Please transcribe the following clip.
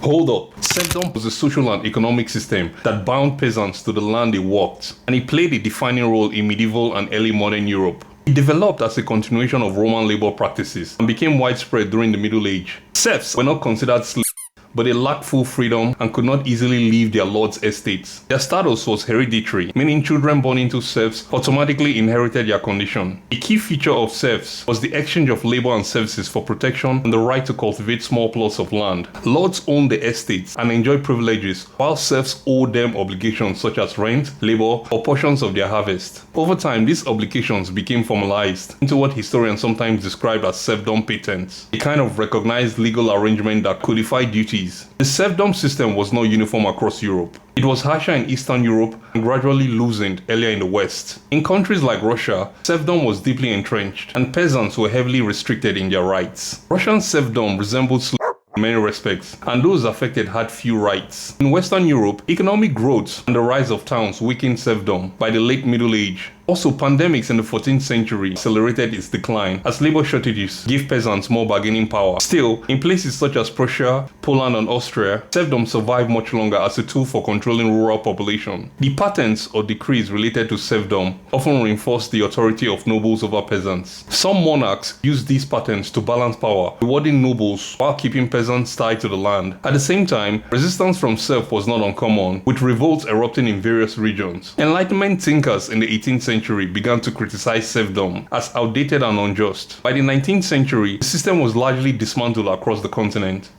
Hold up. Serfdom was a social and economic system that bound peasants to the land they worked, and it played a defining role in medieval and early modern Europe. It developed as a continuation of Roman labor practices and became widespread during the Middle Age. Serfs were not considered slaves, but they lacked full freedom and could not easily leave their lord's estates. Their status was hereditary, meaning children born into serfs automatically inherited their condition. A key feature of serfs was the exchange of labor and services for protection and the right to cultivate small plots of land. Lords owned the estates and enjoyed privileges, while serfs owed them obligations such as rent, labor, or portions of their harvest. Over time, these obligations became formalized into what historians sometimes describe as serfdom patents, a kind of recognized legal arrangement that codified duties. The serfdom system was not uniform across Europe. It was harsher in Eastern Europe and gradually loosened earlier in the West. In countries like Russia, serfdom was deeply entrenched, and peasants were heavily restricted in their rights. Russian serfdom resembled slavery in many respects, and those affected had few rights. In Western Europe, economic growth and the rise of towns weakened serfdom by the late Middle Age. Also, pandemics in the 14th century accelerated its decline as labor shortages gave peasants more bargaining power. Still, in places such as Prussia, Poland, and Austria, serfdom survived much longer as a tool for controlling rural population. The patents or decrees related to serfdom often reinforced the authority of nobles over peasants. Some monarchs used these patents to balance power, rewarding nobles while keeping peasants tied to the land. At the same time, resistance from serfs was not uncommon, with revolts erupting in various regions. Enlightenment thinkers in the 18th century began to criticize serfdom as outdated and unjust. By the 19th century, the system was largely dismantled across the continent.